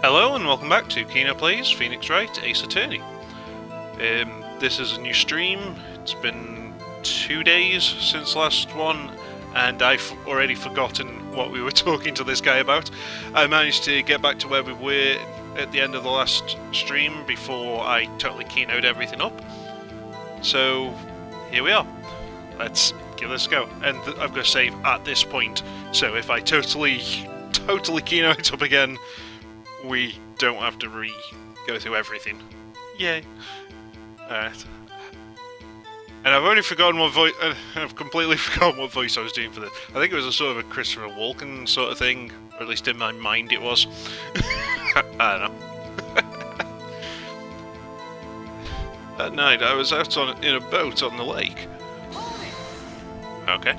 Hello and welcome back to Kino-Plays, Phoenix Wright, Ace Attorney. This is a new stream. It's been 2 days since last one, and I've already forgotten what we were talking to this guy about. I managed to get back to where we were at the end of the last stream before I totally keynoted everything up. So, here we are. Let's give this a go. And I'm going to save at this point, so if I totally keynote up again, we don't have to go through everything. Yay. Alright. And I've already forgotten what voice... I've completely forgotten what voice I was doing for this. I think it was a sort of a Christopher Walken sort of thing. Or at least in my mind it was. I don't know. At night I was out in a boat on the lake. Okay.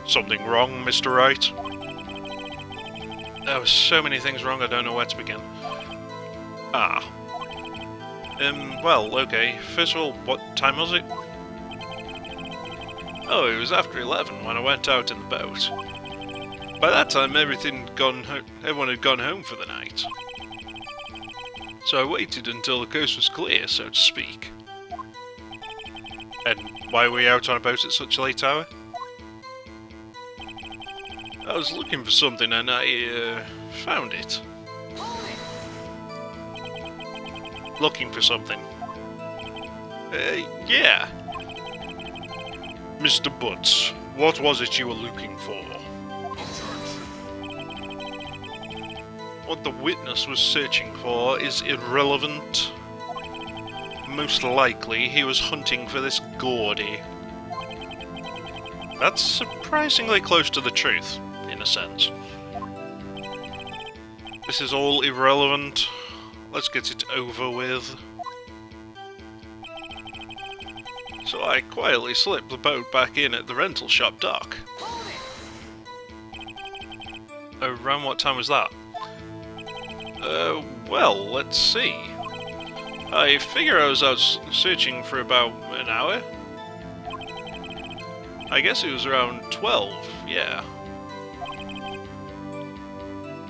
Something wrong, Mr. Wright? There were so many things wrong, I don't know where to begin. Well, okay. First of all, what time was it? Oh, it was after 11 when I went out in the boat. By that time, everyone had gone home for the night. So I waited until the coast was clear, so to speak. And why were we out on a boat at such a late hour? I was looking for something and I found it. Looking for something. Yeah. Mr. Butts, what was it you were looking for? What the witness was searching for is irrelevant. Most likely he was hunting for this Gordy. That's surprisingly close to the truth, in a sense. This is all irrelevant. Let's get it over with. So I quietly slipped the boat back in at the rental shop dock. Around what time was that? Well, let's see. I figure I was out searching for about an hour. I guess it was around 12, yeah.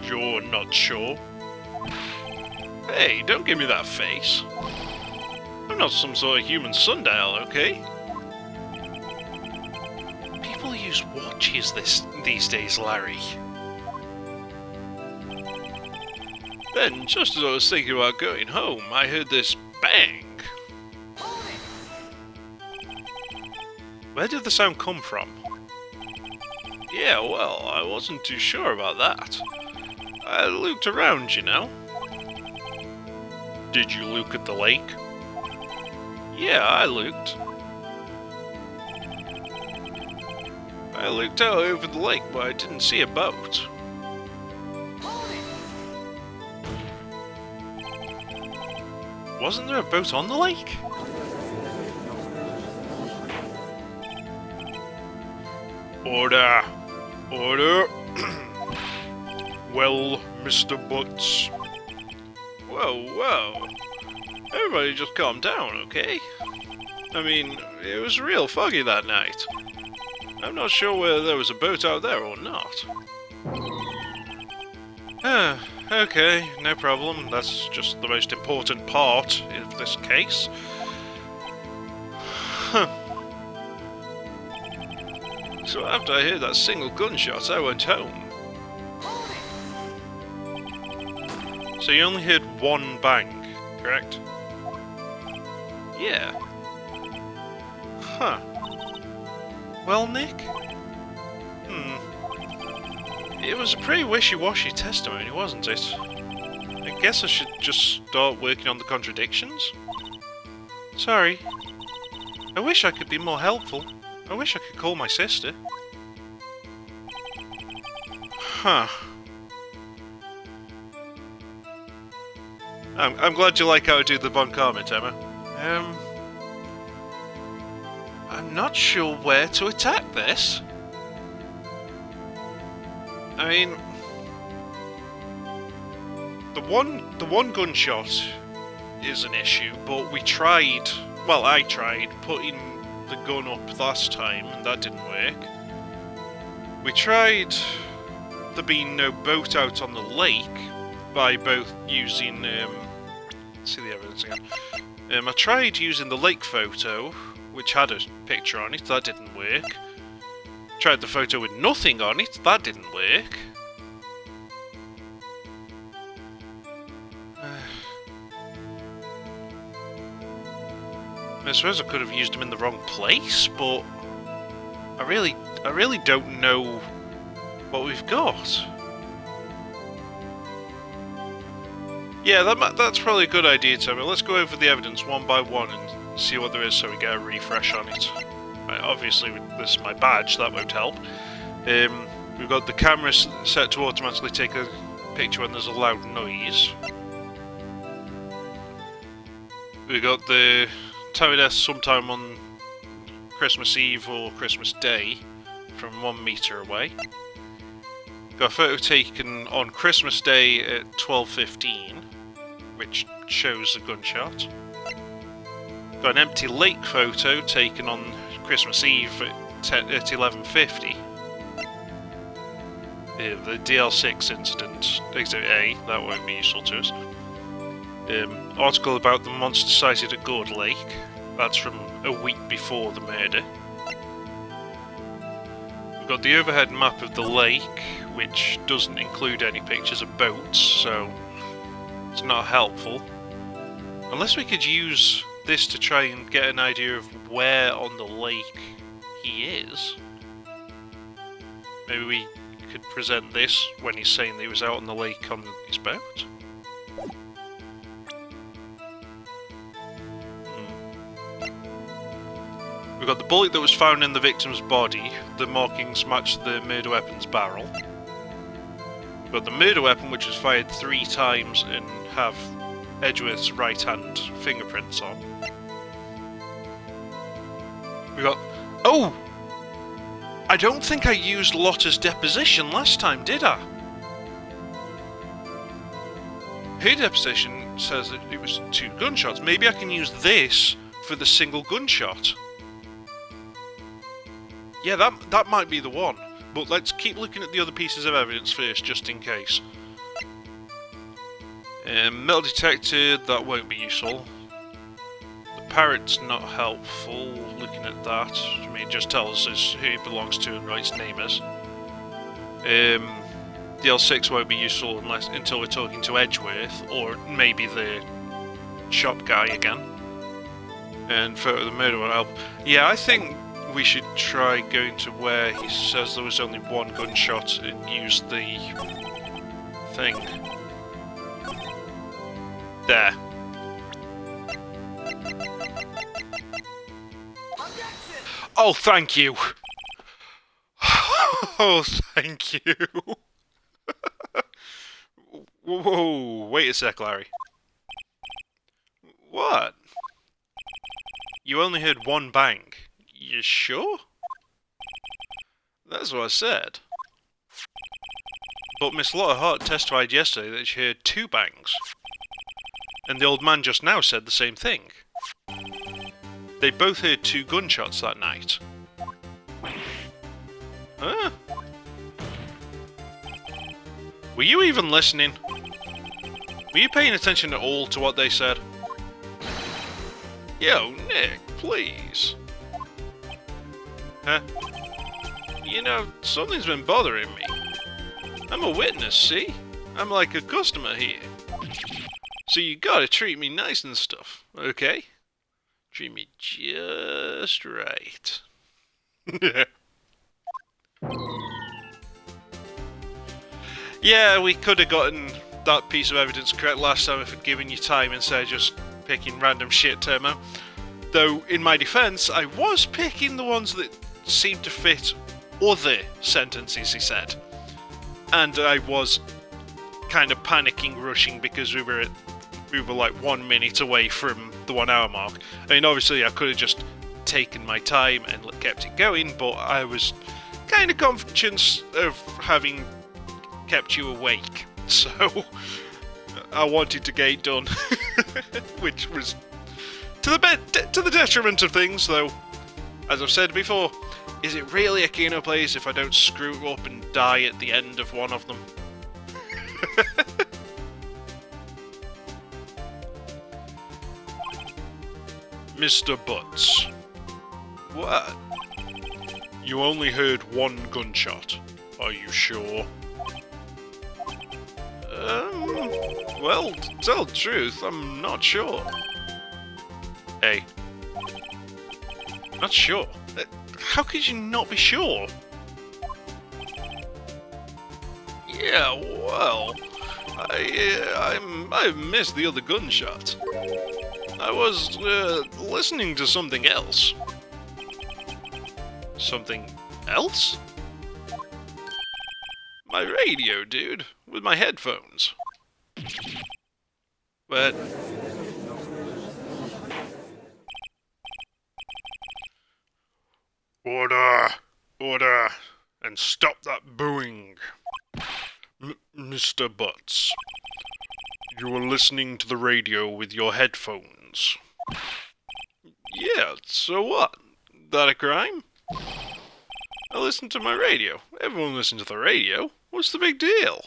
You're not sure? Hey, don't give me that face. I'm not some sort of human sundial, okay? People use watches these days, Larry. Then, just as I was thinking about going home, I heard this bang. Where did the sound come from? Yeah, well, I wasn't too sure about that. I looked around, you know. Did you look at the lake? Yeah, I looked. I looked out over the lake, but I didn't see a boat. Wasn't there a boat on the lake? Order! Order! Well, Mr. Butts. Whoa. Everybody just calm down, okay? I mean, it was real foggy that night. I'm not sure whether there was a boat out there or not. Okay, no problem. That's just the most important part of this case. So after I heard that single gunshot, I went home. So you only heard one bang, correct? Yeah. Huh. Well, Nick? It was a pretty wishy-washy testimony, wasn't it? I guess I should just start working on the contradictions? Sorry. I wish I could be more helpful. I wish I could call my sister. Huh. I'm glad you like how I do the Bon Carmit, Emma. I'm not sure where to attack this. I mean, the one gunshot is an issue, but we tried. Well, I tried putting the gun up last time, and that didn't work. We tried there being no boat out on the lake by both using, let's see the evidence again. I tried using the lake photo, which had a picture on it, that didn't work. Tried the photo with nothing on it, that didn't work. I suppose I could have used them in the wrong place, but I really don't know what we've got. Yeah, that's probably a good idea, Tommy. Let's go over the evidence one by one and see what there is so we get a refresh on it. Right, obviously, this is my badge, that won't help. We've got the camera set to automatically take a picture when there's a loud noise. We've got the time of death sometime on Christmas Eve or Christmas Day from 1 metre away. Got a photo taken on Christmas Day at 12:15, which shows a gunshot. Got an empty lake photo taken on Christmas Eve at 11:50. The DL6 incident, Exhibit A, that won't be useful to us. Article about the monster sighted at Gourd Lake, that's from a week before the murder. We've got the overhead map of the lake, which doesn't include any pictures of boats, so it's not helpful. Unless we could use this to try and get an idea of where on the lake he is. Maybe we could present this when he's saying that he was out on the lake on his boat. We've got the bullet that was found in the victim's body. The markings match the murder weapon's barrel. We've got the murder weapon, which was fired 3 times and have Edgeworth's right hand fingerprints on. We got... Oh! I don't think I used Lotta's deposition last time, did I? Her deposition says that it was 2 gunshots. Maybe I can use this for the single gunshot. Yeah, that might be the one. But let's keep looking at the other pieces of evidence first, just in case. Metal detector, that won't be useful. The parrot's not helpful, looking at that. I mean, it just tells us who it belongs to and what its name is. The L6 won't be useful until we're talking to Edgeworth, or maybe the shop guy again. And photo of the murder won't help. Yeah, I think we should try going to where he says there was only 1 gunshot and use the thing. There. Oh, thank you! Oh, thank you! Whoa, wait a sec, Larry. What? You only heard 1 bang. You sure? That's what I said. But Miss Lotta Hart testified yesterday that she heard 2 bangs. And the old man just now said the same thing. They both heard 2 gunshots that night. Huh? Were you even listening? Were you paying attention at all to what they said? Yo, Nick, please. Huh? You know, something's been bothering me. I'm a witness, see? I'm like a customer here. So you gotta treat me nice and stuff, okay? Treat me just right. Yeah, we could have gotten that piece of evidence correct last time if I'd given you time instead of just picking random shit, Tomo. Though, in my defense, I was picking the ones that seemed to fit other sentences he said. And I was kind of panicking, rushing, because we were like 1 minute away from the 1 hour mark. I mean, obviously I could have just taken my time and kept it going, but I was kind of conscious of having kept you awake. So, I wanted to get it done. Which was to the detriment of things, though. As I've said before, Is it really a Kino-Plays if I don't screw up and die at the end of one of them? Mr. Butts. What? You only heard one gunshot. Are you sure? Well, to tell the truth, I'm not sure. Hey. Not sure? How could you not be sure? Yeah, well, I missed the other gunshot. I was, listening to something else. Something else? My radio, dude, with my headphones. But... Order! Order! And stop that booing! Mr. Butts, you were listening to the radio with your headphones. Yeah, so what? That a crime? I listen to my radio. Everyone listens to the radio. What's the big deal?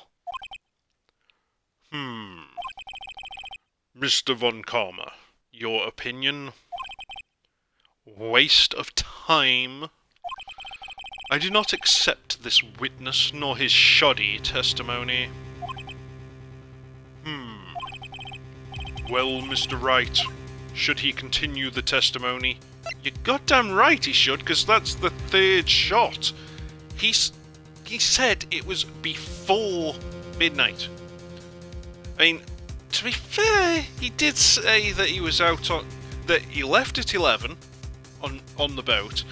Mr. Von Karma, your opinion? Waste of time? I do not accept this witness nor his shoddy testimony. Well, Mr. Wright, should he continue the testimony? You're goddamn right he should, because that's the third shot. He said it was before midnight. I mean, to be fair, he did say that he was out on... that he left at 11 on the boat,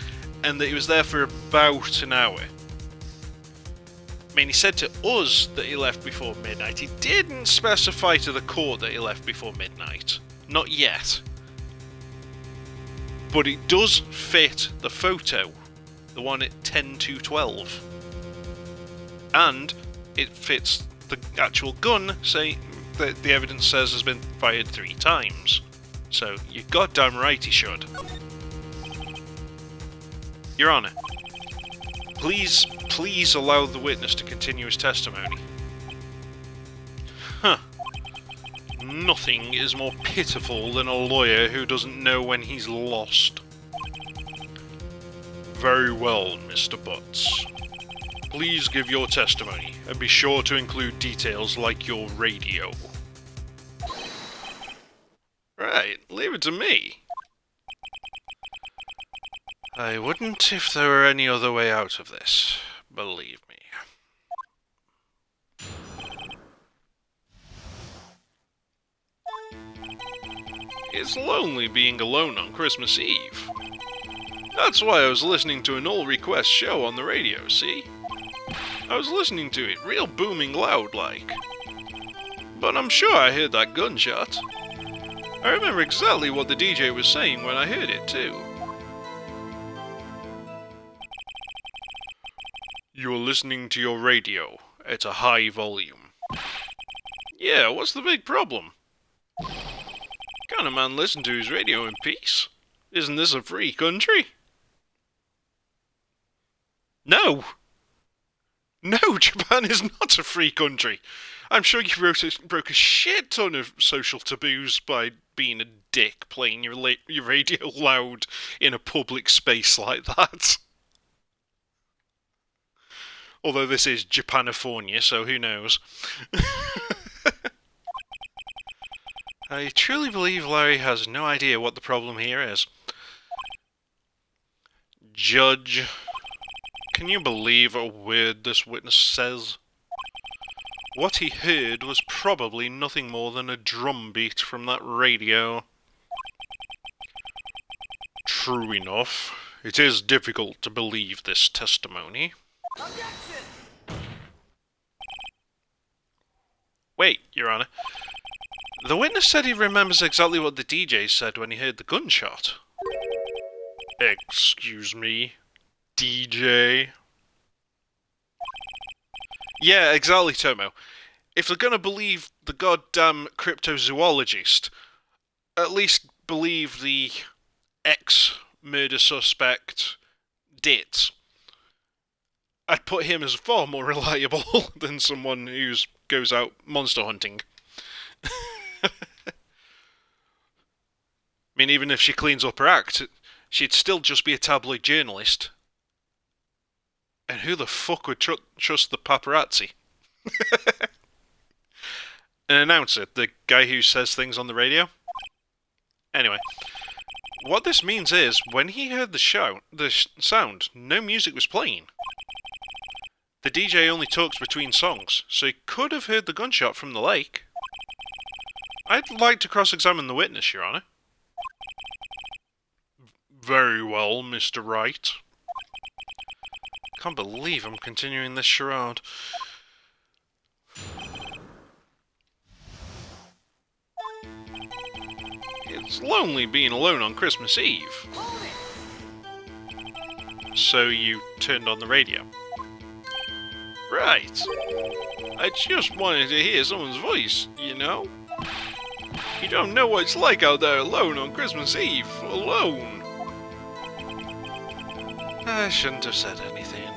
and that he was there for about an hour. I mean, he said to us that he left before midnight. He didn't specify to the court that he left before midnight. Not yet. But it does fit the photo. The one at 10 to 12. And it fits the actual gun, say, that the evidence says has been fired 3 times. So, you're goddamn right he should. Your Honour, please allow the witness to continue his testimony. Huh. Nothing is more pitiful than a lawyer who doesn't know when he's lost. Very well, Mr. Butts. Please give your testimony, and be sure to include details like your radio. Right, leave it to me. I wouldn't if there were any other way out of this, believe me. It's lonely being alone on Christmas Eve. That's why I was listening to an all-request show on the radio, see? I was listening to it real booming loud like. But I'm sure I heard that gunshot. I remember exactly what the DJ was saying when I heard it too. You're listening to your radio at a high volume. Yeah, what's the big problem? Can't a man listen to his radio in peace? Isn't this a free country? No! No, Japan is not a free country. I'm sure you broke a shit ton of social taboos by being a dick playing your radio loud in a public space like that. Although this is Japanifornia, so who knows. I truly believe Larry has no idea what the problem here is. Judge, can you believe a word this witness says? What he heard was probably nothing more than a drum beat from that radio. True enough, it is difficult to believe this testimony. Objection! Wait, Your Honour. The witness said he remembers exactly what the DJ said when he heard the gunshot. Excuse me, DJ? Yeah, exactly, Tomo. If they're gonna believe the goddamn cryptozoologist, at least believe the ex-murder suspect dit, I'd put him as far more reliable than someone who goes out monster hunting. I mean, even if she cleans up her act, she'd still just be a tabloid journalist. And who the fuck would trust the paparazzi? An announcer, the guy who says things on the radio. Anyway, what this means is, when he heard the sound, no music was playing. The DJ only talks between songs, so he could have heard the gunshot from the lake. I'd like to cross-examine the witness, Your Honour. Very well, Mr. Wright. Can't believe I'm continuing this charade. It's lonely being alone on Christmas Eve. So you turned on the radio? Right. I just wanted to hear someone's voice, you know? You don't know what it's like out there alone on Christmas Eve. Alone. I shouldn't have said anything.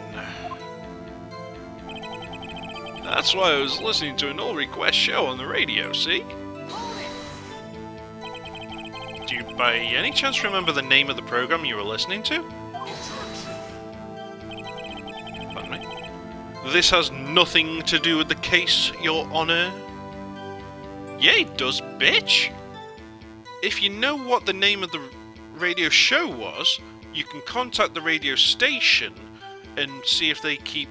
That's why I was listening to an all-request show on the radio, see? Do you by any chance remember the name of the program you were listening to? Pardon me? This has nothing to do with the case, Your Honour. Yeah, it does, bitch! If you know what the name of the radio show was, you can contact the radio station and see if they keep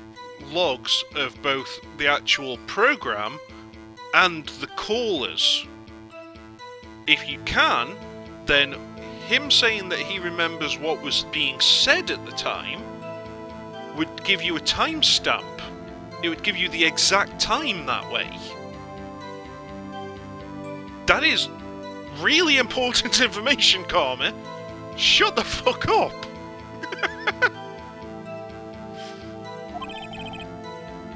logs of both the actual program and the callers. If you can, then him saying that he remembers what was being said at the time would give you a timestamp. It would give you the exact time that way. That is really important information, Carmen. Shut the fuck up!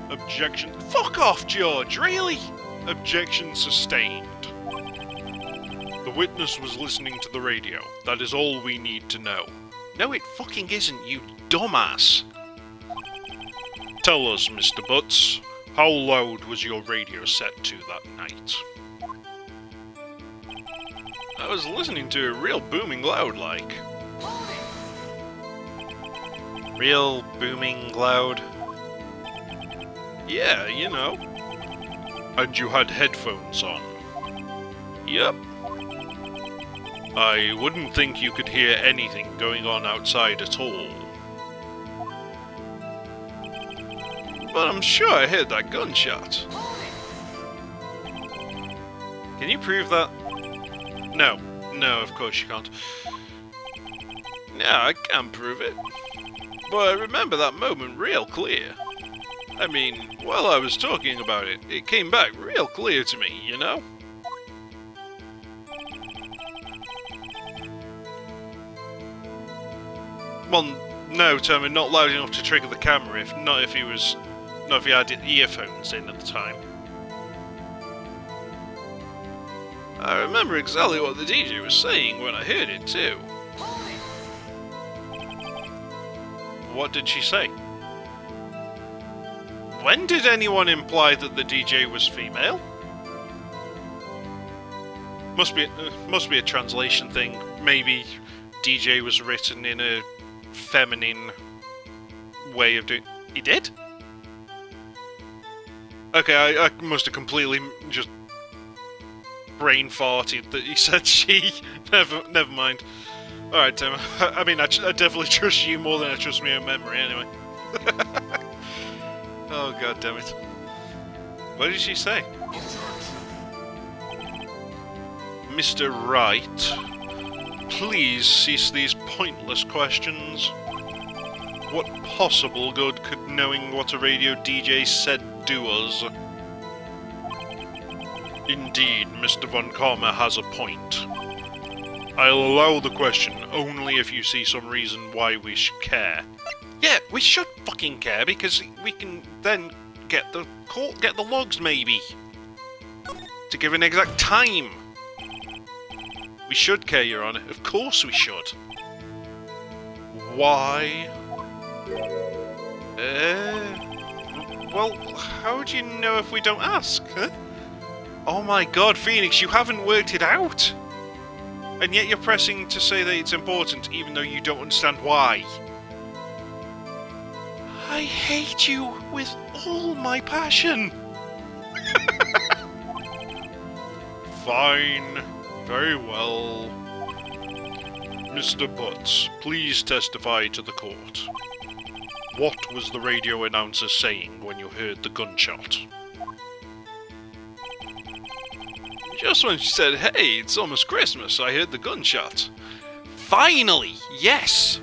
Objection. Fuck off, George, really? Objection sustained. The witness was listening to the radio. That is all we need to know. No, it fucking isn't, you dumbass. Tell us, Mr. Butts, how loud was your radio set to that night? I was listening to it real booming loud, like. Real booming loud? Yeah, you know. And you had headphones on? Yep. I wouldn't think you could hear anything going on outside at all. But I'm sure I heard that gunshot. Can you prove that? No. No, of course you can't. No, I can't prove it. But I remember that moment real clear. I mean, while I was talking about it, it came back real clear to me, you know? Well, no, Tommy, not loud enough to trigger the camera not if he had earphones in at the time. I remember exactly what the DJ was saying when I heard it too. What did she say? When did anyone imply that the DJ was female? Must be a translation thing. Maybe DJ was written in a feminine way of doing. He did? Okay, I must have completely just brain farted that he said she. Never mind. All right, Tim. I mean, I definitely trust you more than I trust my own memory, anyway. Oh, god damn it. What did she say? Mr. Wright, please cease these pointless questions. What possible good could knowing what a radio DJ said do us? Indeed, Mr. Von Karma has a point. I'll allow the question only if you see some reason why we should care. Yeah, we should fucking care because we can then get the logs maybe to give an exact time. We should care, Your Honour. Of course we should. Why? Well, how do you know if we don't ask, huh? Oh my god, Phoenix, you haven't worked it out! And yet you're pressing to say that it's important, even though you don't understand why. I hate you with all my passion! Fine. Very well. Mr. Butts, please testify to the court. What was the radio announcer saying when you heard the gunshot? Just when she said, "Hey, it's almost Christmas," I heard the gunshot. Finally! Yes!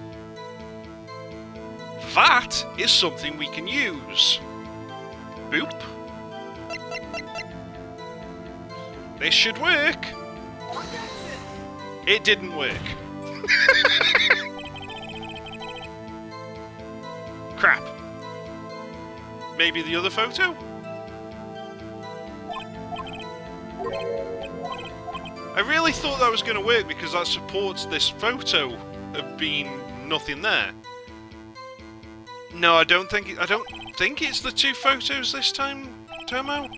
That is something we can use. Boop. This should work. It didn't work. Crap. Maybe the other photo? I really thought that was going to work because that supports this photo of being nothing there. No, I don't think it's the two photos this time, Tomo.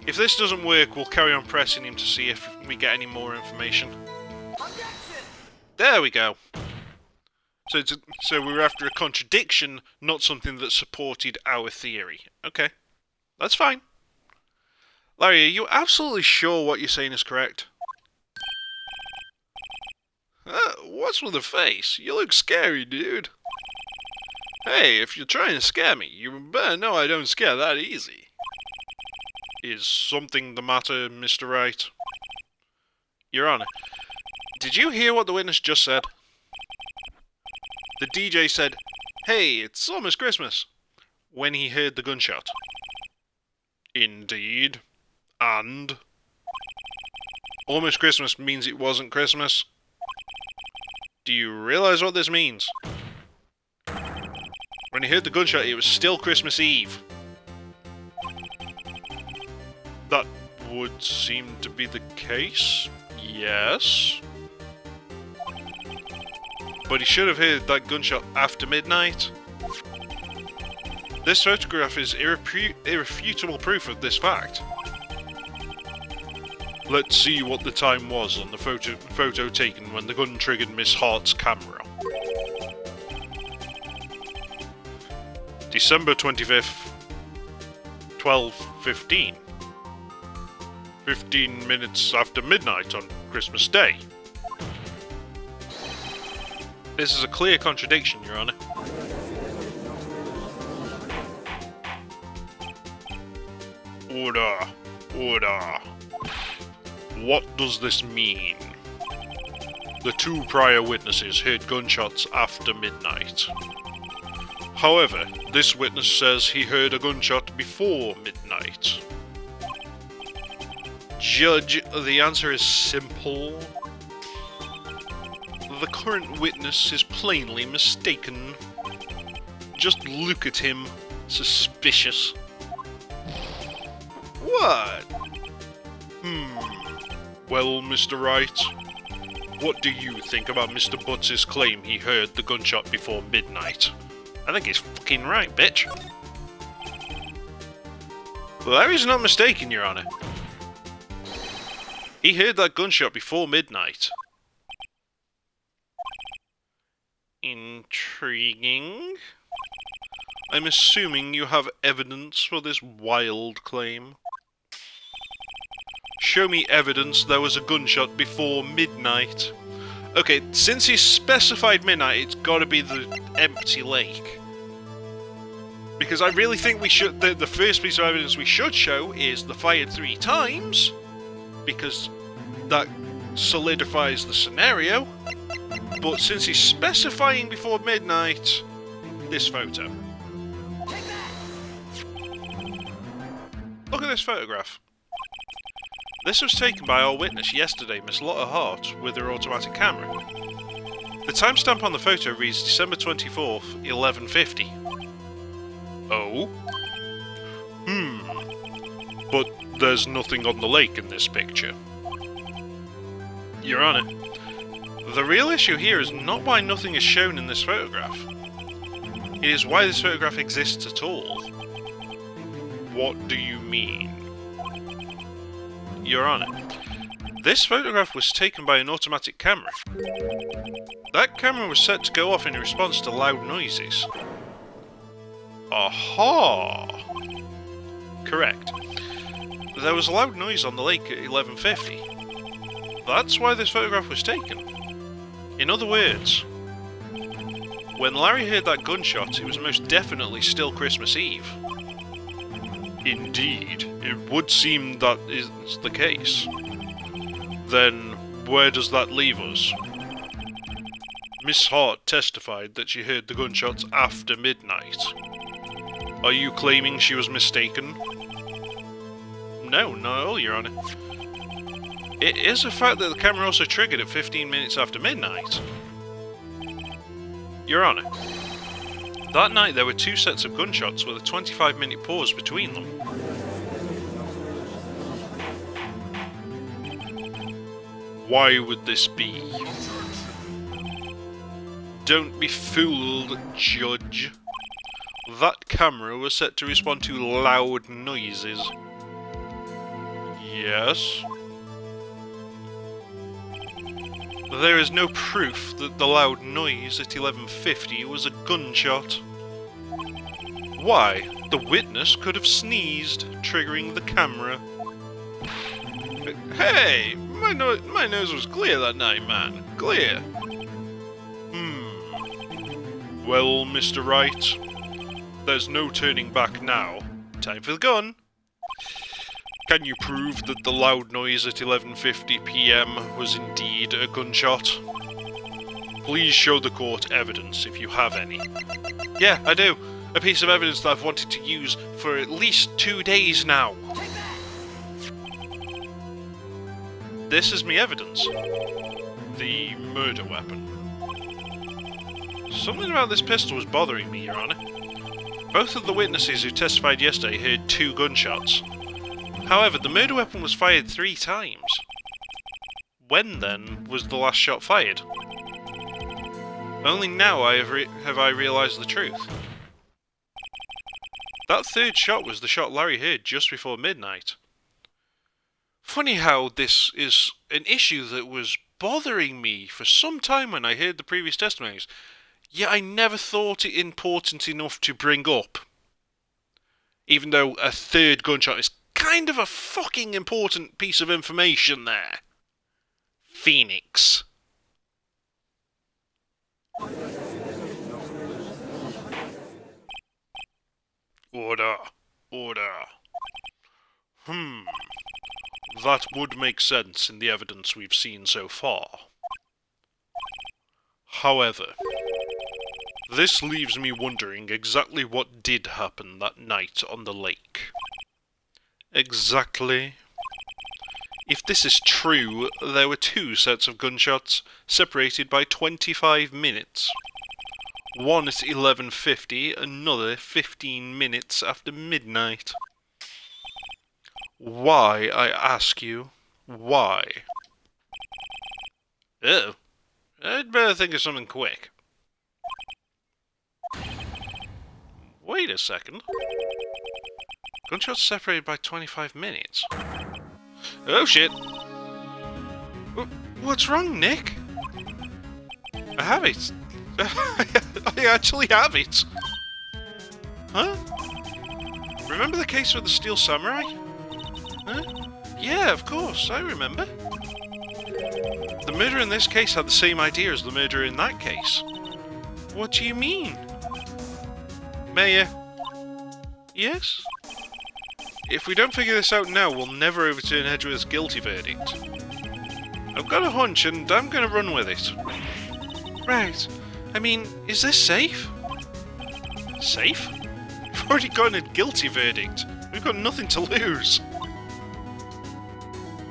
If this doesn't work, we'll carry on pressing him to see if we get any more information. There we go. So we were after a contradiction, not something that supported our theory. Okay, that's fine. Larry, are you absolutely sure what you're saying is correct? What's with the face? You look scary, dude. Hey, if you're trying to scare me, you better know I don't scare that easy. Is something the matter, Mr. Wright? Your Honor, did you hear what the witness just said? The DJ said, "Hey, it's almost Christmas," when he heard the gunshot. Indeed. And? Almost Christmas means it wasn't Christmas. Do you realise what this means? When he heard the gunshot, it was still Christmas Eve. That would seem to be the case, yes. But he should have heard that gunshot after midnight. This photograph is irrefutable proof of this fact. Let's see what the time was on the photo taken when the gun triggered Miss Hart's camera. December 25th, 12:15. 15 minutes after midnight on Christmas Day. This is a clear contradiction, Your Honor. Order. Order. What does this mean? The two prior witnesses heard gunshots after midnight. However, this witness says he heard a gunshot before midnight. Judge, the answer is simple. The current witness is plainly mistaken. Just look at him. Suspicious. What? Well, Mr. Wright, what do you think about Mr. Butts' claim he heard the gunshot before midnight? I think he's fucking right, bitch. Larry's not mistaken, Your Honor. He heard that gunshot before midnight. Intriguing. I'm assuming you have evidence for this wild claim. Show me evidence there was a gunshot before midnight. Okay, since he specified midnight, it's gotta be the empty lake. Because I really think we should. The first piece of evidence we should show is the fired 3 times. Because that solidifies the scenario. But since he's specifying before midnight, this photo. Look at this photograph. This was taken by our witness yesterday, Miss Lotta Hart, with her automatic camera. The timestamp on the photo reads December 24th, 11:50. Oh? But there's nothing on the lake in this picture. Your Honor, The real issue here is not why nothing is shown in this photograph. It is why this photograph exists at all. What do you mean? Your Honour, this photograph was taken by an automatic camera. That camera was set to go off in response to loud noises. Aha! Correct. There was a loud noise on the lake at 11:50. That's why this photograph was taken. In other words, when Larry heard that gunshot, it was most definitely still Christmas Eve. Indeed, it would seem that is the case. Then, where does that leave us? Miss Hart testified that she heard the gunshots after midnight. Are you claiming she was mistaken? No, not at all, Your Honour. It is a fact that the camera also triggered at 15 minutes after midnight. Your Honour, that night there were 2 sets of gunshots with a 25-minute pause between them. Why would this be? Don't be fooled, Judge. That camera was set to respond to loud noises. Yes? There is no proof that the loud noise at 11:50 was a gunshot. Why? The witness could have sneezed, triggering the camera. Hey! My nose was clear that night, man. Clear. Well, Mr. Wright, there's no turning back now. Time for the gun. Can you prove that the loud noise at 11:50 PM was indeed a gunshot? Please show the court evidence if you have any. Yeah, I do. A piece of evidence that I've wanted to use for at least 2 days now. This is me evidence. The murder weapon. Something about this pistol was bothering me, Your Honour. Both of the witnesses who testified yesterday heard 2 gunshots. However, the murder weapon was fired 3 times. When, then, was the last shot fired? Only now have I realised the truth. That 3rd shot was the shot Larry heard just before midnight. Funny how this is an issue that was bothering me for some time when I heard the previous testimonies, yet I never thought it important enough to bring up. Even though a 3rd gunshot is kind of a fucking important piece of information there. Phoenix. Order. Order. That would make sense in the evidence we've seen so far. However, this leaves me wondering exactly what did happen that night on the lake. Exactly. If this is true, there were 2 sets of gunshots, separated by 25 minutes. One at 11:50, another 15 minutes after midnight. Why, I ask you, why? Oh, I'd better think of something quick. Wait a second. Gunshots separated by 25 minutes. Oh shit! What's wrong, Nick? I have it. I actually have it. Huh? Remember the case with the Steel Samurai? Huh? Yeah, of course, I remember. The murderer in this case had the same idea as the murderer in that case. What do you mean? Mayor? Yes? If we don't figure this out now, we'll never overturn Hedgeworth's guilty verdict. I've got a hunch, and I'm gonna run with it. Right. I mean, is this safe? Safe? We've already gotten a guilty verdict. We've got nothing to lose.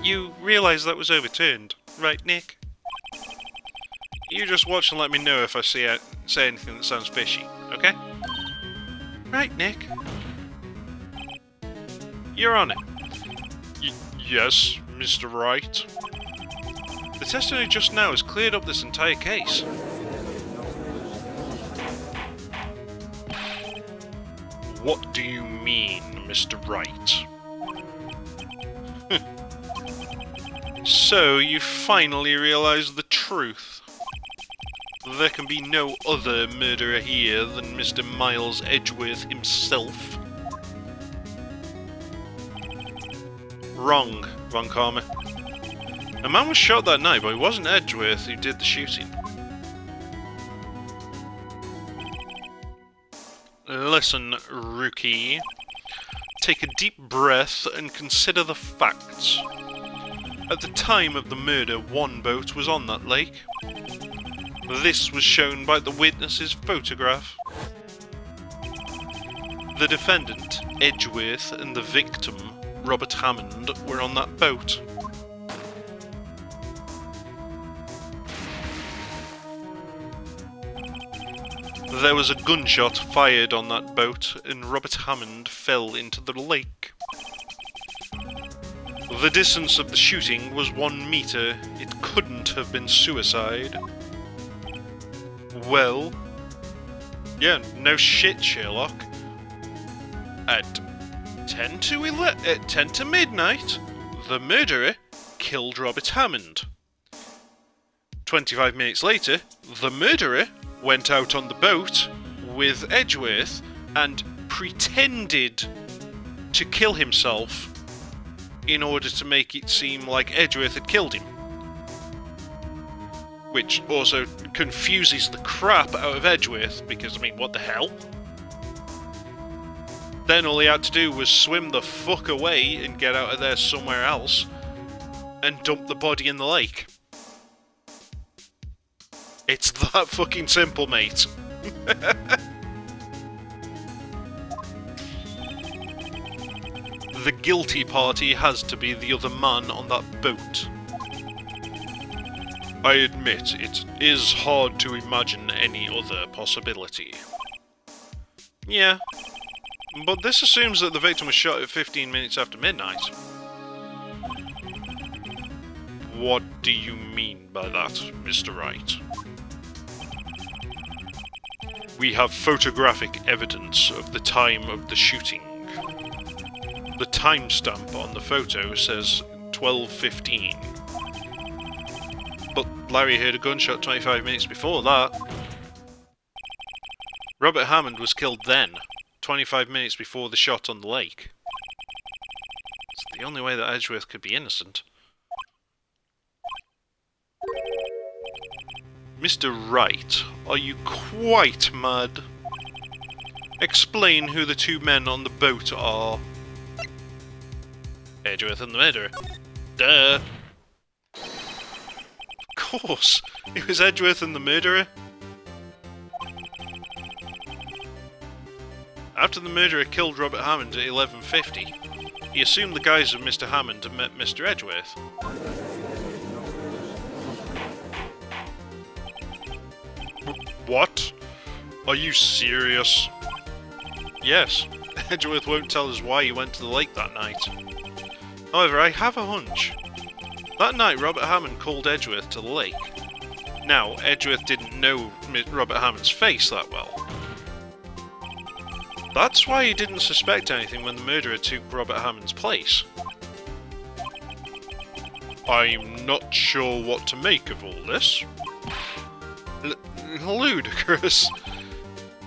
You realise that was overturned, right, Nick? You just watch and let me know if I say anything that sounds fishy, okay? Right, Nick. Your Honour. Yes, Mr. Wright. The testimony just now has cleared up this entire case. What do you mean, Mr. Wright? So, you finally realised the truth. There can be no other murderer here than Mr. Miles Edgeworth himself. Wrong, Von Karma. A man was shot that night, but it wasn't Edgeworth who did the shooting. Listen, rookie. Take a deep breath and consider the facts. At the time of the murder, one boat was on that lake. This was shown by the witness's photograph. The defendant, Edgeworth, and the victim, Robert Hammond, were on that boat. There was a gunshot fired on that boat, and Robert Hammond fell into the lake. The distance of the shooting was 1 meter. It couldn't have been suicide. Well, yeah, no shit, Sherlock. At 10 to midnight, the murderer killed Robert Hammond. 25 minutes later, the murderer went out on the boat with Edgeworth and pretended to kill himself in order to make it seem like Edgeworth had killed him. Which also confuses the crap out of Edgeworth, because, I mean, what the hell? Then all he had to do was swim the fuck away and get out of there somewhere else and dump the body in the lake. It's that fucking simple, mate. The guilty party has to be the other man on that boat. I admit, it is hard to imagine any other possibility. Yeah, but this assumes that the victim was shot at 15 minutes after midnight. What do you mean by that, Mr. Wright? We have photographic evidence of the time of the shooting. The timestamp on the photo says 12:15. But Larry heard a gunshot 25 minutes before that. Robert Hammond was killed then, 25 minutes before the shot on the lake. It's the only way that Edgeworth could be innocent. Mr. Wright, are you quite mad? Explain who the two men on the boat are. Edgeworth and the murderer. Duh! Of course! It was Edgeworth and the murderer. After the murderer killed Robert Hammond at 11:50, he assumed the guise of Mr. Hammond and met Mr. Edgeworth. What? Are you serious? Yes. Edgeworth won't tell us why he went to the lake that night. However, I have a hunch. That night, Robert Hammond called Edgeworth to the lake. Now, Edgeworth didn't know Robert Hammond's face that well. That's why he didn't suspect anything when the murderer took Robert Hammond's place. I'm not sure what to make of all this. Ludicrous.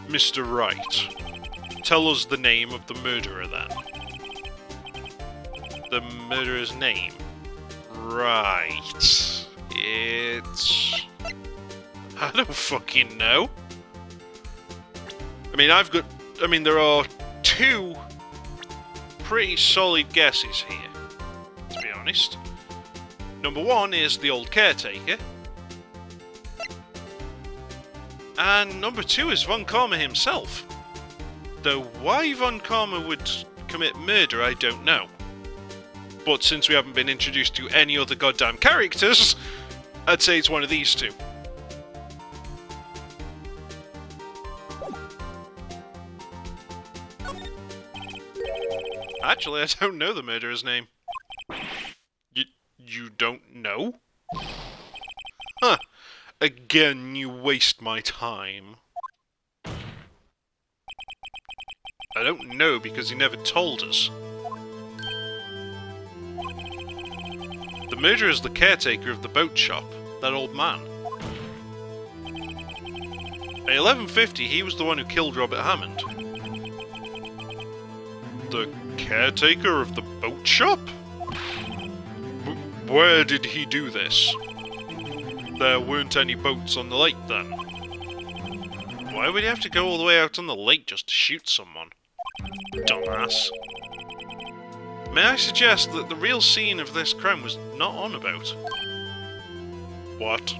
Mr. Wright, tell us the name of the murderer then. The murderer's name? Right. It's... I don't fucking know. I mean, there are two pretty solid guesses here, to be honest. Number one is the old caretaker. And number two is Von Karma himself. Though why Von Karma would commit murder, I don't know. But since we haven't been introduced to any other goddamn characters, I'd say it's one of these two. Actually, I don't know the murderer's name. You don't know? Again, you waste my time. I don't know because he never told us. The murderer is the caretaker of the boat shop, that old man. At 11:50, he was the one who killed Robert Hammond. The caretaker of the boat shop? Where did he do this? There weren't any boats on the lake then. Why would he have to go all the way out on the lake just to shoot someone? Dumbass. May I suggest that the real scene of this crime was not on a boat? What?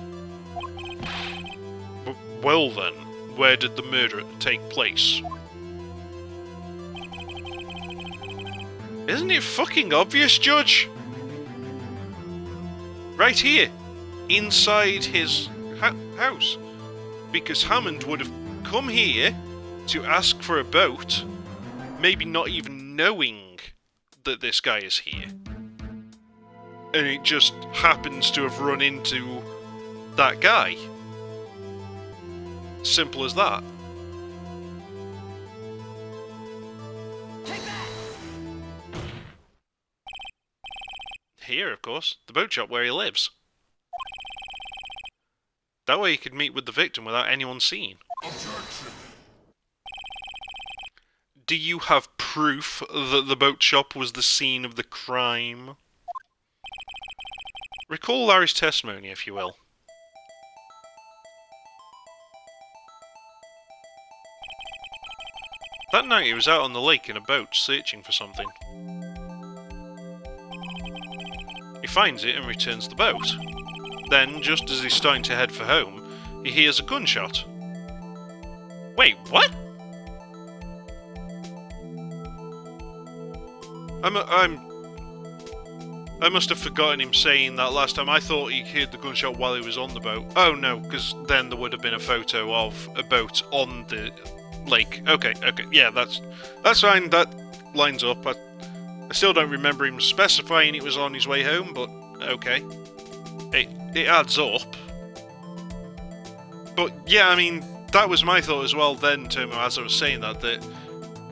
Well then, where did the murder take place? Isn't it fucking obvious, Judge? Right here, inside his house. Because Hammond would have come here to ask for a boat, maybe not even knowing that this guy is here. And it just happens to have run into that guy. Simple as that. Here, of course, the boat shop where he lives. That way he could meet with the victim without anyone seeing. Objection. Do you have proof that the boat shop was the scene of the crime? Recall Larry's testimony, if you will. That night he was out on the lake in a boat, searching for something. He finds it and returns the boat. Then, just as he's starting to head for home, he hears a gunshot. Wait, what? I must have forgotten him saying that last time. I thought he heard the gunshot while he was on the boat. Oh no, because then there would have been a photo of a boat on the lake. Okay, yeah, that's fine. That lines up. I still don't remember him specifying it was on his way home, but okay. It adds up. But yeah, I mean, that was my thought as well then, Tomo, as I was saying that,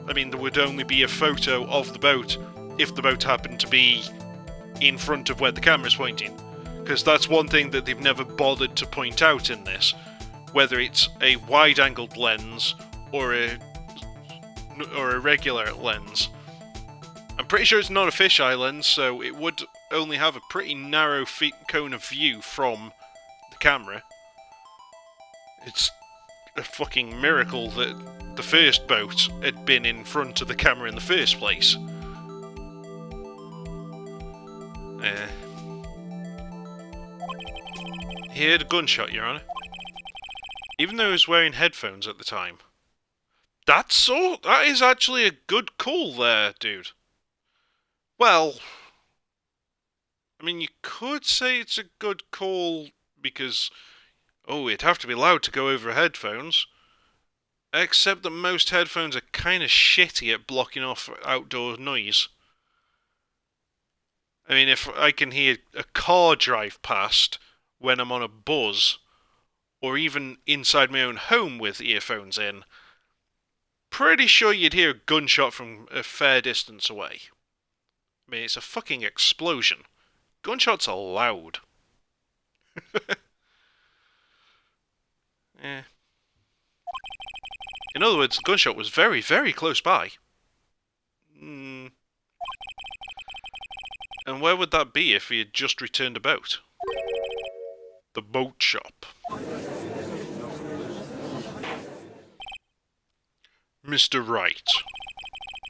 I mean, there would only be a photo of the boat if the boat happened to be in front of where the camera's pointing. Because that's one thing that they've never bothered to point out in this. Whether it's a wide-angled lens or a regular lens. I'm pretty sure it's not a fisheye lens, so it would only have a pretty narrow cone of view from the camera. It's a fucking miracle that the first boat had been in front of the camera in the first place. He heard a gunshot, Your Honour. Even though he was wearing headphones at the time. That is actually a good call there, dude. Well, I mean, you could say it's a good call because, it'd have to be loud to go over headphones. Except that most headphones are kind of shitty at blocking off outdoor noise. I mean, if I can hear a car drive past when I'm on a bus, or even inside my own home with earphones in, pretty sure you'd hear a gunshot from a fair distance away. I mean, it's a fucking explosion. Gunshots are loud. Yeah. In other words, the gunshot was very, very close by. And where would that be if he had just returned a boat? The boat shop. Mr. Wright,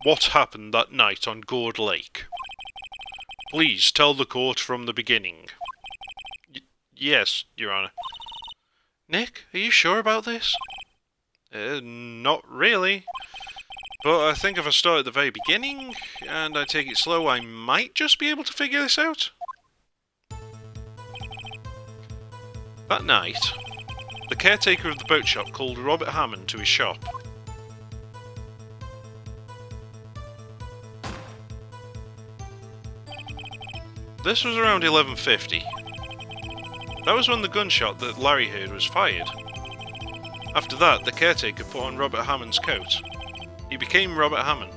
what happened that night on Gourd Lake? Please tell the court from the beginning. Yes, Your Honour. Nick, are you sure about this? Not really. But I think if I start at the very beginning, and I take it slow, I might just be able to figure this out. That night, the caretaker of the boat shop called Robert Hammond to his shop. This was around 11:50. That was when the gunshot that Larry heard was fired. After that, the caretaker put on Robert Hammond's coat. He became Robert Hammond.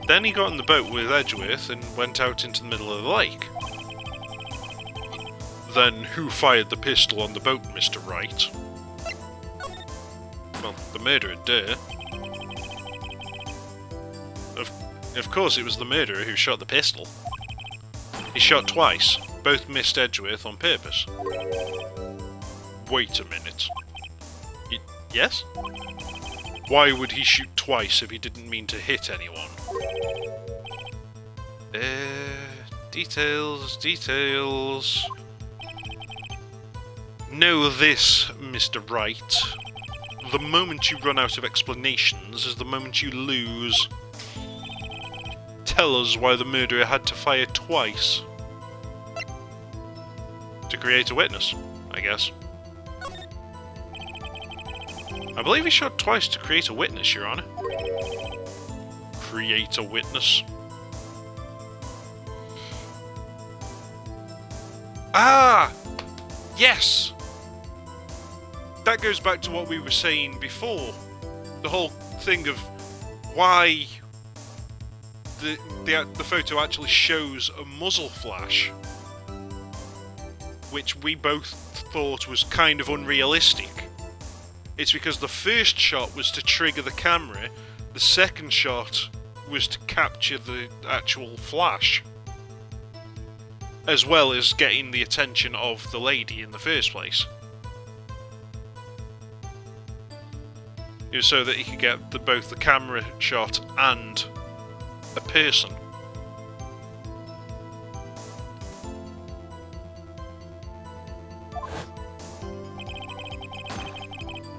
Then he got in the boat with Edgeworth and went out into the middle of the lake. Then who fired the pistol on the boat, Mr. Wright? Well, the murderer, duh. Of course it was the murderer who shot the pistol. He shot twice. Both missed Edgeworth on purpose. Wait a minute. Yes? Why would he shoot twice if he didn't mean to hit anyone? Details. Know this, Mr. Wright. The moment you run out of explanations is the moment you lose. Tell us why the murderer had to fire twice. To create a witness, I guess. I believe he shot twice to create a witness, Your Honor. Create a witness? Ah! Yes! That goes back to what we were saying before. The whole thing of why the photo actually shows a muzzle flash, which we both thought was kind of unrealistic. It's because the first shot was to trigger the camera, the second shot was to capture the actual flash, as well as getting the attention of the lady in the first place. It was so that he could get both the camera shot and a person.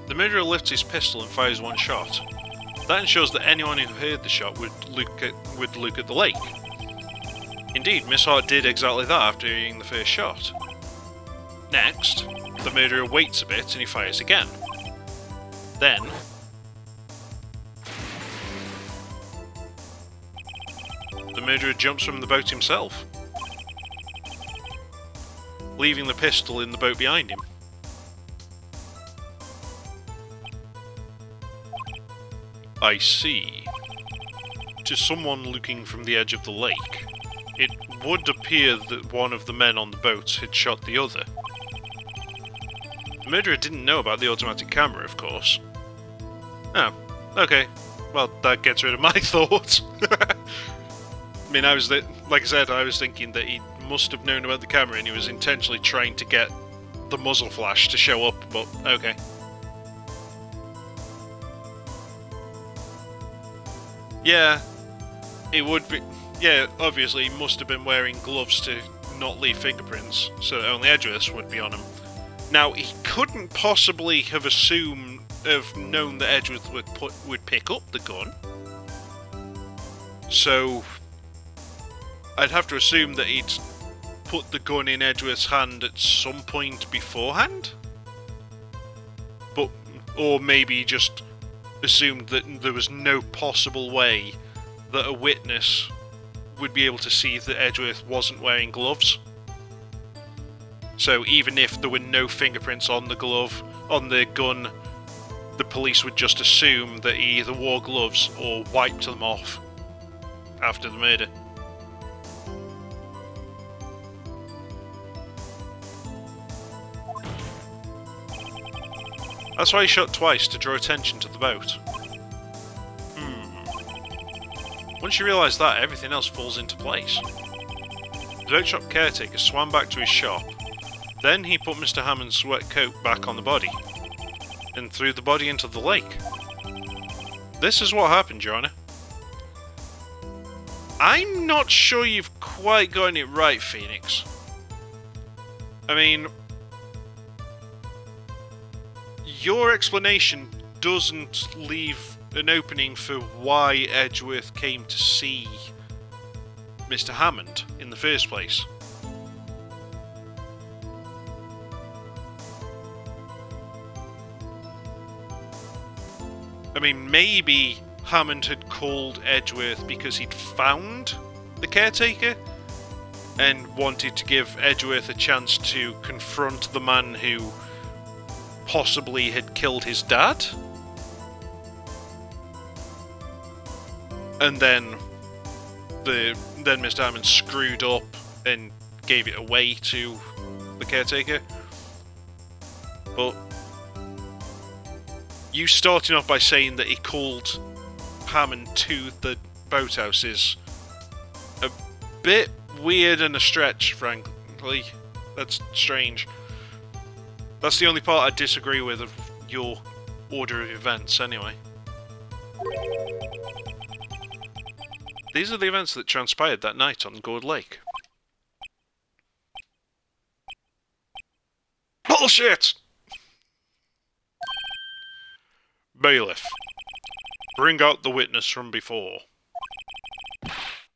The murderer lifts his pistol and fires one shot. That ensures that anyone who heard the shot would look at the lake. Indeed, Miss Hart did exactly that after hearing the first shot. Next, the murderer waits a bit and he fires again. Then, the murderer jumps from the boat himself, leaving the pistol in the boat behind him. I see. To someone looking from the edge of the lake, it would appear that one of the men on the boat had shot the other. The murderer didn't know about the automatic camera, of course. Oh, okay. Well, that gets rid of my thoughts. I mean, like I said, I was thinking that he must have known about the camera and he was intentionally trying to get the muzzle flash to show up, but okay. Yeah, it would be. Yeah, obviously, he must have been wearing gloves to not leave fingerprints, so only Edgeworth would be on him. Now, he couldn't possibly have known that Edgeworth would pick up the gun, so I'd have to assume that he'd put the gun in Edgeworth's hand at some point beforehand, or maybe he just assumed that there was no possible way that a witness would be able to see that Edgeworth wasn't wearing gloves. So even if there were no fingerprints on the gun, the police would just assume that he either wore gloves or wiped them off after the murder. That's why he shot twice, to draw attention to the boat. Once you realise that, everything else falls into place. The boat shop caretaker swam back to his shop. Then he put Mr. Hammond's wet coat back on the body, and threw the body into the lake. This is what happened, Your Honour. I'm not sure you've quite gotten it right, Phoenix. I mean, your explanation doesn't leave an opening for why Edgeworth came to see Mr. Hammond in the first place. I mean, maybe Hammond had called Edgeworth because he'd found the caretaker, and wanted to give Edgeworth a chance to confront the man who possibly had killed his dad. And then Mr. Hammond screwed up and gave it away to the caretaker. But you starting off by saying that he called Hammond to the boathouse is a bit weird and a stretch, frankly. That's strange. That's the only part I disagree with of your order of events, anyway. These are the events that transpired that night on Gourd Lake. Bullshit! Bailiff, bring out the witness from before.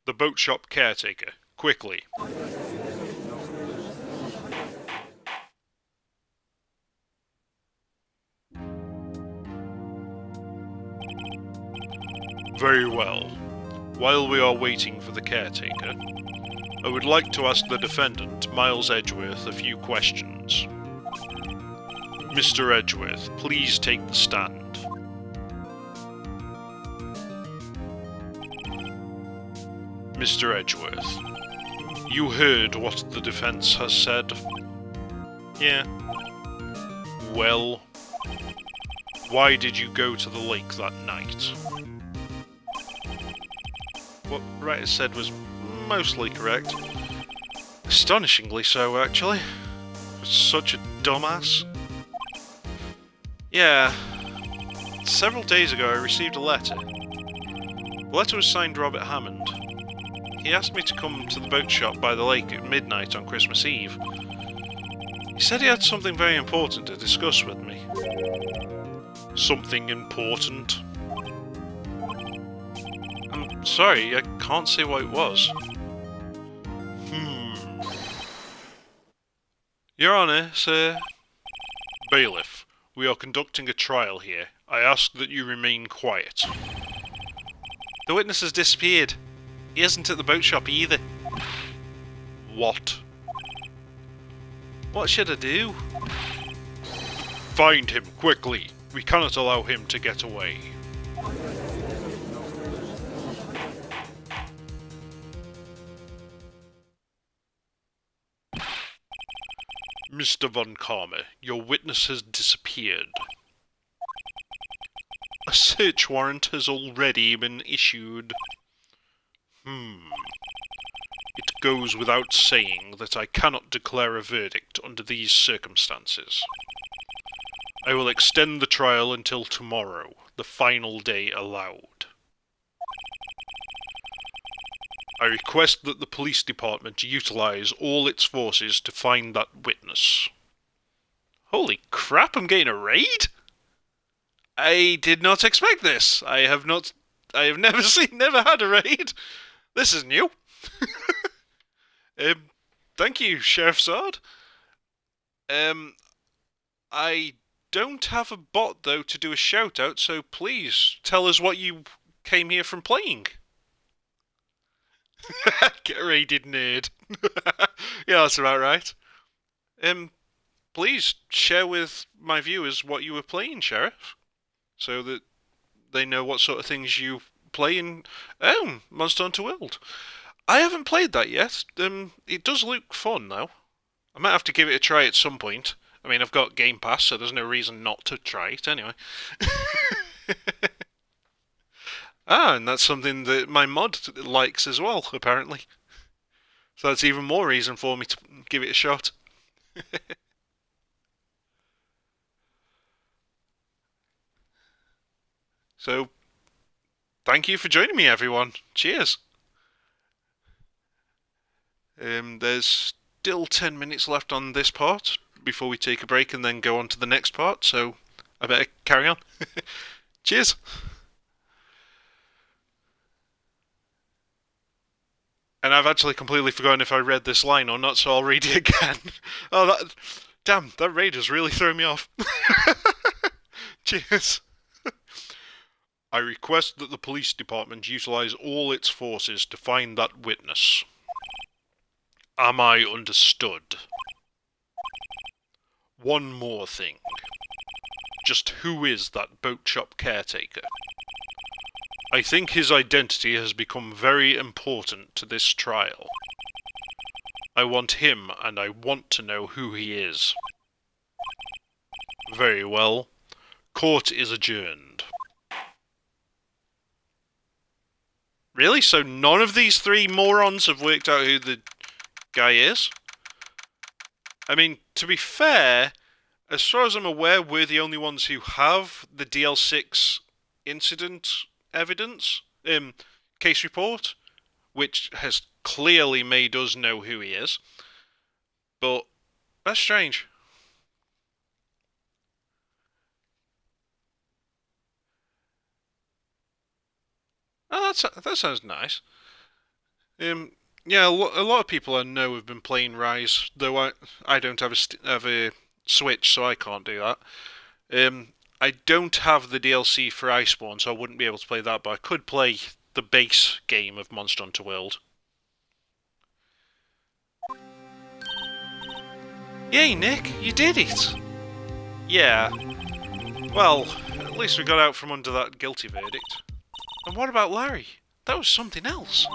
The boat shop caretaker, quickly. Very well. While we are waiting for the caretaker, I would like to ask the defendant, Miles Edgeworth, a few questions. Mr. Edgeworth, please take the stand. Mr. Edgeworth, you heard what the defense has said? Yeah. Well, why did you go to the lake that night? What Wright said was mostly correct. Astonishingly so, actually. Such a dumbass. Yeah. Several days ago I received a letter. The letter was signed Robert Hammond. He asked me to come to the boat shop by the lake at midnight on Christmas Eve. He said he had something very important to discuss with me. Something important? I'm sorry, I can't say what it was. Your Honour, sir. Bailiff, we are conducting a trial here. I ask that you remain quiet. The witness has disappeared. He isn't at the boat shop either. What? What should I do? Find him, quickly. We cannot allow him to get away. Mr. Von Karma, your witness has disappeared. A search warrant has already been issued. It goes without saying that I cannot declare a verdict under these circumstances. I will extend the trial until tomorrow, the final day allowed. I request that the police department utilize all its forces to find that witness. Holy crap, I'm getting a raid? I did not expect this. I have never had a raid. This is new. Thank you, Sheriff Zard. I don't have a bot, though, to do a shout-out, so please tell us what you came here from playing. Get raided, nerd. Yeah, that's about right. Please share with my viewers what you were playing, Sheriff, so that they know what sort of things you play in Monster Hunter World. I haven't played that yet. It does look fun, though. I might have to give it a try at some point. I mean, I've got Game Pass, so there's no reason not to try it anyway. And that's something that my mod likes as well, apparently. So that's even more reason for me to give it a shot. So, thank you for joining me, everyone. Cheers. There's still 10 minutes left on this part before we take a break and then go on to the next part, so I better carry on. Cheers. And I've actually completely forgotten if I read this line or not, so I'll read it again. Damn, that raid has really thrown me off. Cheers. I request that the police department utilize all its forces to find that witness. Am I understood? One more thing. Just who is that boat shop caretaker? I think his identity has become very important to this trial. I want him, and I want to know who he is. Very well. Court is adjourned. Really? So none of these three morons have worked out who the guy is? I mean, to be fair, as far as I'm aware, we're the only ones who have the DL6 incident evidence, case report, which has clearly made us know who he is. But that's strange. Oh, that sounds nice. Yeah, a lot of people I know have been playing Rise, though I don't have a Switch, so I can't do that. I don't have the DLC for Iceborne, so I wouldn't be able to play that, but I could play the base game of Monster Hunter World. Yay, Nick, you did it! Yeah. Well, at least we got out from under that guilty verdict. And what about Larry? That was something else.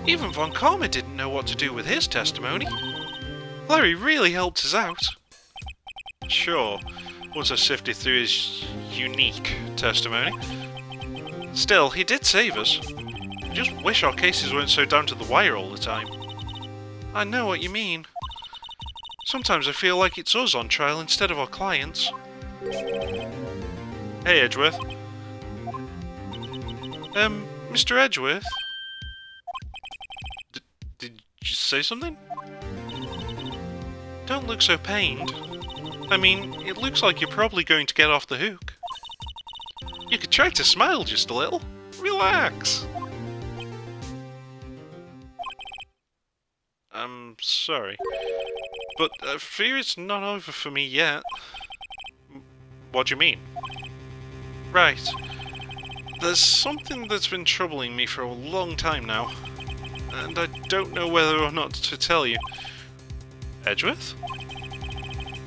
Even Von Karma didn't know what to do with his testimony. Larry really helped us out. Sure, once I sifted through his unique testimony. Still, he did save us. I just wish our cases weren't so down to the wire all the time. I know what you mean. Sometimes I feel like it's us on trial instead of our clients. Hey, Edgeworth. Mr. Edgeworth? Did you say something? Don't look so pained. I mean, it looks like you're probably going to get off the hook. You could try to smile just a little. Relax. I'm sorry. But I fear it's not over for me yet. What do you mean? Right. There's something that's been troubling me for a long time now, and I don't know whether or not to tell you. Edgeworth?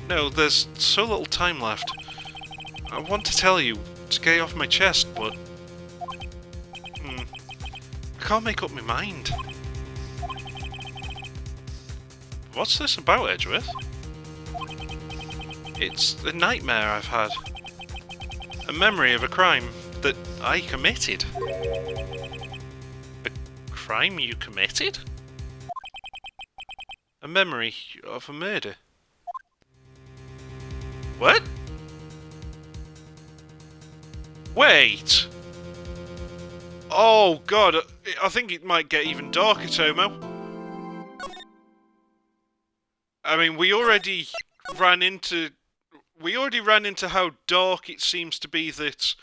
No, there's so little time left. I want to tell you, to get it off my chest, but... I can't make up my mind. What's this about, Edgeworth? It's a nightmare I've had. A memory of a crime that I committed. A crime you committed? A memory of a murder. What? Wait! Oh god, I think it might get even darker, Tomo. I mean, we already ran into how dark it seems to be that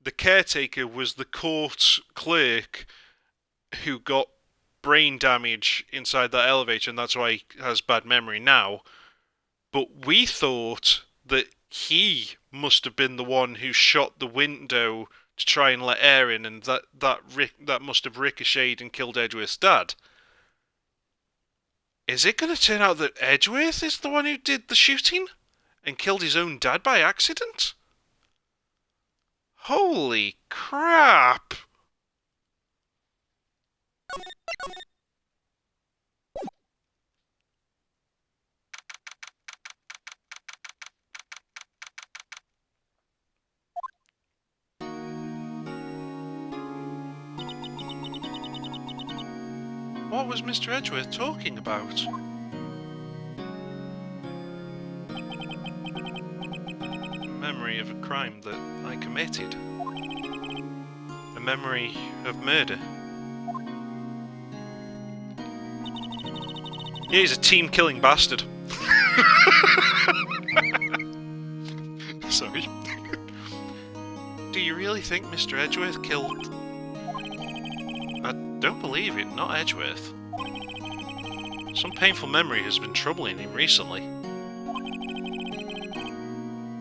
the caretaker was the court clerk who got brain damage inside that elevator, and that's why he has bad memory now. But we thought that he must have been the one who shot the window to try and let air in, and that must have ricocheted and killed Edgeworth's dad. Is it going to turn out that Edgeworth is the one who did the shooting and killed his own dad by accident? Holy crap! What was Mr. Edgeworth talking about? A memory of a crime that I committed. A memory of murder. Yeah, he's a team-killing bastard. Sorry. Do you really think Mr. Edgeworth killed... I don't believe it, not Edgeworth. Some painful memory has been troubling him recently.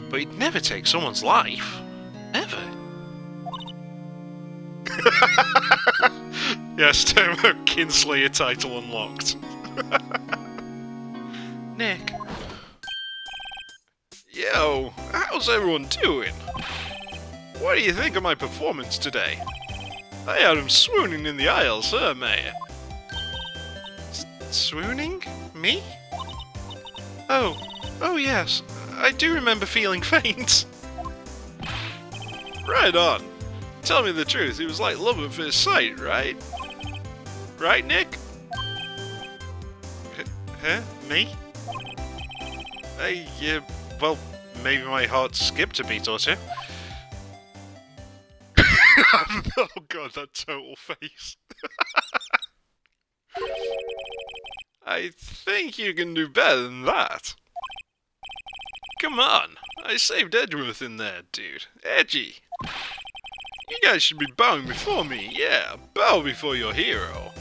But he'd never take someone's life. Ever. Yes, Tomo Kinslayer title unlocked. Nick. Yo, how's everyone doing? What do you think of my performance today? I had him swooning in the aisles, huh, Mayor? Swooning? Me? Oh yes, I do remember feeling faint. Right on. Tell me the truth, it was like love at first sight, right? Right, Nick? Huh? Me? Well, maybe my heart skipped a beat or two. Oh god, that total face. I think you can do better than that. Come on, I saved Edgeworth in there, dude. Edgy. You guys should be bowing before me, yeah. Bow before your hero.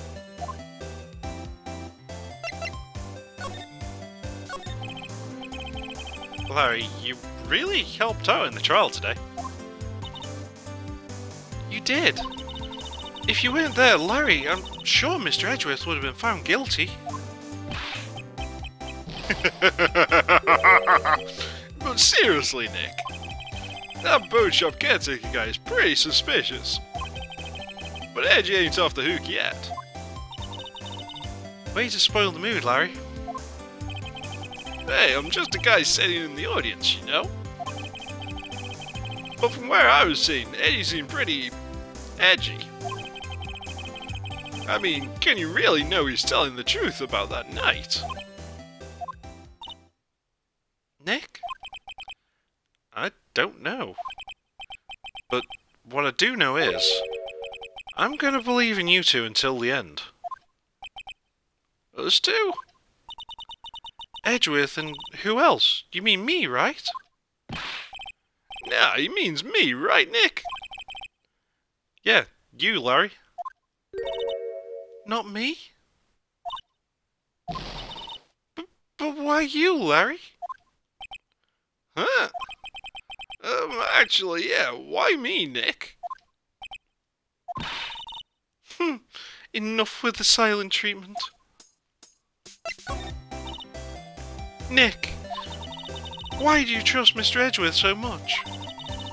Larry, you really helped out in the trial today. You did. If you weren't there, Larry, I'm sure Mr. Edgeworth would have been found guilty. But seriously, Nick, that boat shop caretaker guy is pretty suspicious. But Edgy ain't off the hook yet. Way to spoil the mood, Larry. Hey, I'm just a guy sitting in the audience, you know? But from where I was sitting, Eddie seemed pretty edgy. I mean, can you really know he's telling the truth about that night? Nick? I don't know. But what I do know is, I'm gonna believe in you two until the end. Us two? Edgeworth and who else? You mean me, right? Nah, he means me, right, Nick? Yeah, you, Larry. Not me? But why you, Larry? Huh? Actually, yeah, why me, Nick? Enough with the silent treatment. Nick, why do you trust Mr. Edgeworth so much?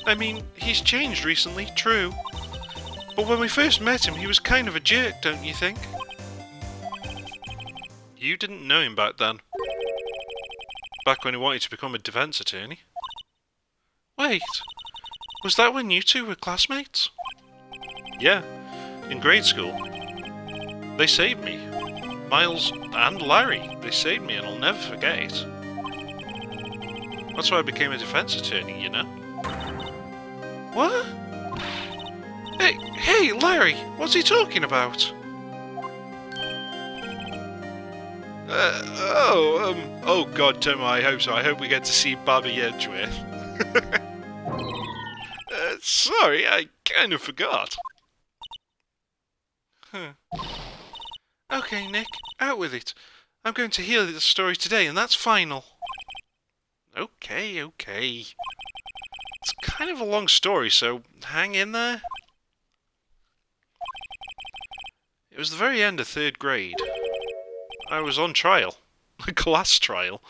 I mean, he's changed recently, true. But when we first met him, he was kind of a jerk, don't you think? You didn't know him back then. Back when he wanted to become a defense attorney. Wait, was that when you two were classmates? Yeah, in grade school. They saved me. Miles and Larry, they saved me and I'll never forget it. That's why I became a defense attorney, you know? What? Hey, Larry, what's he talking about? Oh god, Tomo, I hope so. I hope we get to see Bobby Edgeworth. Sorry, I kind of forgot. Okay, Nick, out with it. I'm going to hear the story today, and that's final. Okay. It's kind of a long story, so hang in there. It was the very end of 3rd grade. I was on trial. A class trial.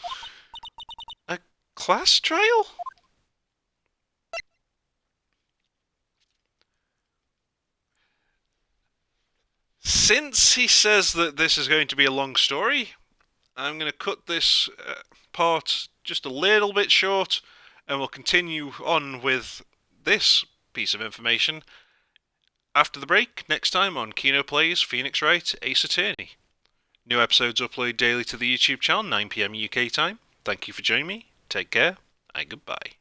A class trial? Since he says that this is going to be a long story, I'm going to cut this part just a little bit short, and we'll continue on with this piece of information after the break, next time on Kino-Plays, Phoenix Wright, Ace Attorney. New episodes upload daily to the YouTube channel, 9 PM UK time. Thank you for joining me, take care, and goodbye.